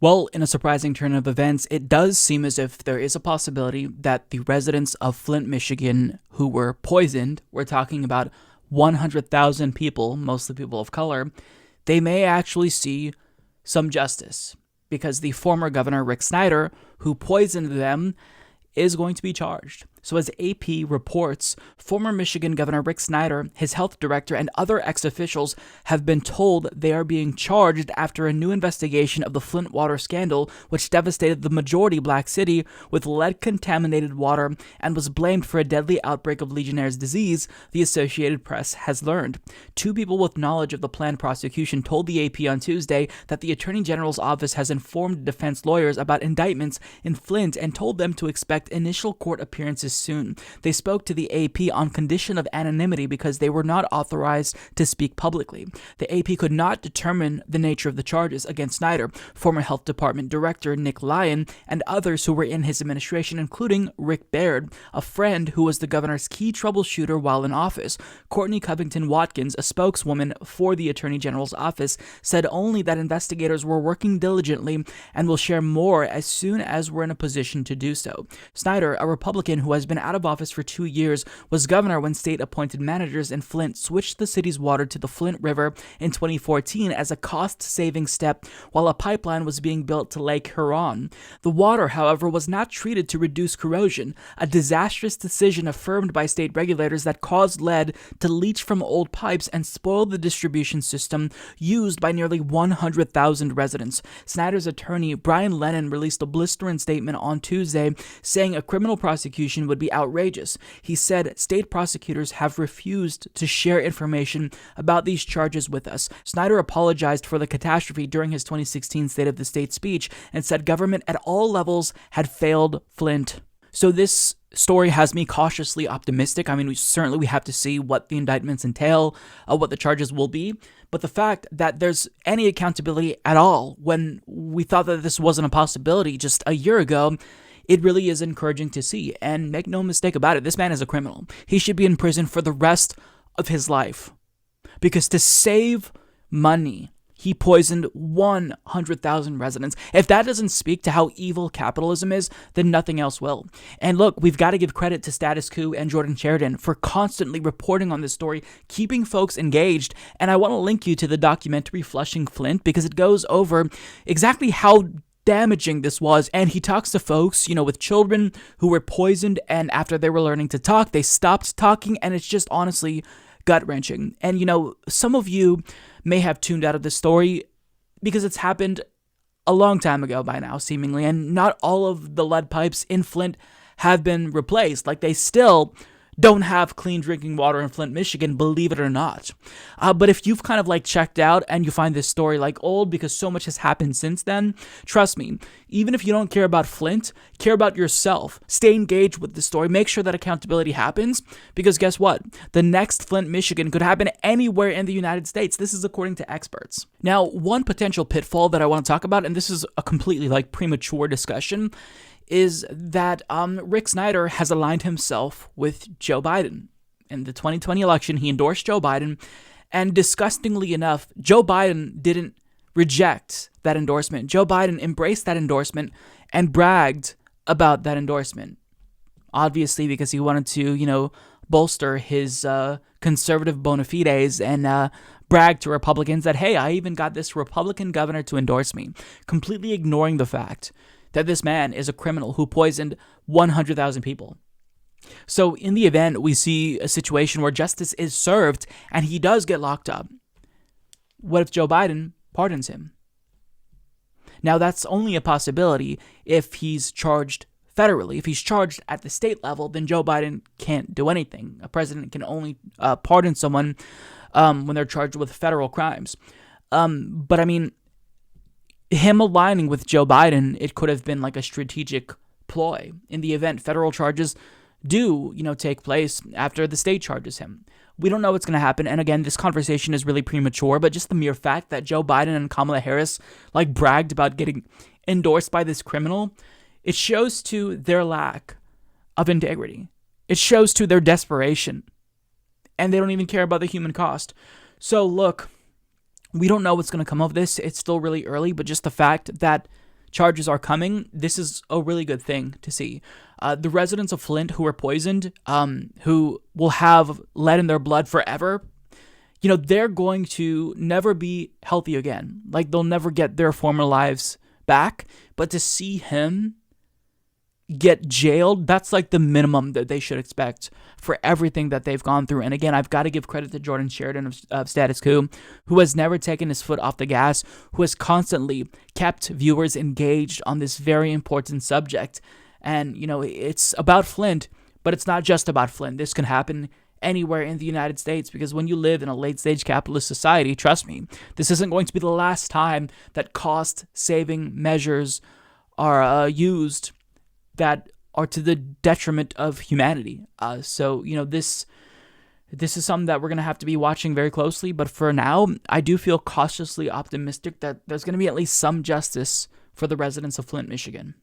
Well, in a surprising turn of events, it does seem as if there is a possibility that the residents of Flint, Michigan, who were poisoned, we're talking about 100,000 people, mostly people of color, they may actually see some justice because the former governor, Rick Snyder, who poisoned them, is going to be charged. So as AP reports, former Michigan Governor Rick Snyder, his health director, and other ex-officials have been told they are being charged after a new investigation of the Flint water scandal, which devastated the majority black city with lead-contaminated water and was blamed for a deadly outbreak of Legionnaire's disease, the Associated Press has learned. Two people with knowledge of the planned prosecution told the AP on Tuesday that the Attorney General's office has informed defense lawyers about indictments in Flint and told them to expect initial court appearances soon. They spoke to the AP on condition of anonymity because they were not authorized to speak publicly. The AP could not determine the nature of the charges against Snyder, former Health Department Director Nick Lyon, and others who were in his administration, including Rick Baird, a friend who was the governor's key troubleshooter while in office. Courtney Covington Watkins, a spokeswoman for the Attorney General's office, said only that investigators were working diligently and will share more as soon as we're in a position to do so. Snyder, a Republican who has been out of office for 2 years, was governor when state-appointed managers in Flint switched the city's water to the Flint River in 2014 as a cost-saving step while a pipeline was being built to Lake Huron. The water, however, was not treated to reduce corrosion, a disastrous decision affirmed by state regulators that caused lead to leach from old pipes and spoil the distribution system used by nearly 100,000 residents. Snyder's attorney, Brian Lennon, released a blistering statement on Tuesday saying a criminal prosecution would be outrageous. He said state prosecutors have refused to share information about these charges with us. Snyder apologized for the catastrophe during his 2016 State of the State speech and said government at all levels had failed Flint. So this story has me cautiously optimistic. I mean, we have to see what the indictments entail, what the charges will be. But the fact that there's any accountability at all when we thought that this wasn't a possibility just a year ago, it really is encouraging to see. And make no mistake about it, this man is a criminal. He should be in prison for the rest of his life. Because to save money, he poisoned 100,000 residents. If that doesn't speak to how evil capitalism is, then nothing else will. And look, we've got to give credit to Status Quo and Jordan Chariton for constantly reporting on this story, keeping folks engaged. And I want to link you to the documentary Flushing Flint because it goes over exactly how damaging this was, and he talks to folks, with children who were poisoned, and after they were learning to talk, they stopped talking, and it's just honestly gut-wrenching. And some of you may have tuned out of this story because it's happened a long time ago by now, seemingly, and not all of the lead pipes in Flint have been replaced. Like, they still don't have clean drinking water in Flint, Michigan, believe it or not. But if you've kind of checked out and you find this story old because so much has happened since then, trust me, even if you don't care about Flint, care about yourself. Stay engaged with the story. Make sure that accountability happens because guess what? The next Flint, Michigan could happen anywhere in the United States. This is according to experts. Now, one potential pitfall that I want to talk about, and this is a completely premature discussion, is that Rick Snyder has aligned himself with Joe Biden. In the 2020 election, he endorsed Joe Biden, and disgustingly enough, Joe Biden didn't reject that endorsement. Joe Biden embraced that endorsement and bragged about that endorsement. Obviously, because he wanted to, bolster his conservative bona fides and brag to Republicans that, hey, I even got this Republican governor to endorse me, completely ignoring the fact that this man is a criminal who poisoned 100,000 people. So in the event, we see a situation where justice is served and he does get locked up. What if Joe Biden pardons him? Now, that's only a possibility if he's charged federally. If he's charged at the state level, then Joe Biden can't do anything. A president can only pardon someone when they're charged with federal crimes. But I mean, him aligning with Joe Biden, it could have been a strategic ploy in the event federal charges do, take place after the state charges him. We don't know what's going to happen. And again, this conversation is really premature, but just the mere fact that Joe Biden and Kamala Harris bragged about getting endorsed by this criminal, it shows to their lack of integrity. It shows to their desperation. And they don't even care about the human cost. So look, we don't know what's going to come of this. It's still really early, but just the fact that charges are coming, this is a really good thing to see. The residents of Flint who were poisoned, who will have lead in their blood forever, they're going to never be healthy again. Like, they'll never get their former lives back. But to see him get jailed, that's like the minimum that they should expect for everything that they've gone through. And again, I've got to give credit to Jordan Chariton of Status Quo, who has never taken his foot off the gas, who has constantly kept viewers engaged on this very important subject. And, it's about Flint, but it's not just about Flint. This can happen anywhere in the United States, because when you live in a late-stage capitalist society, trust me, this isn't going to be the last time that cost-saving measures are used that are to the detriment of humanity. So this is something that we're going to have to be watching very closely. But for now, I do feel cautiously optimistic that there's going to be at least some justice for the residents of Flint, Michigan.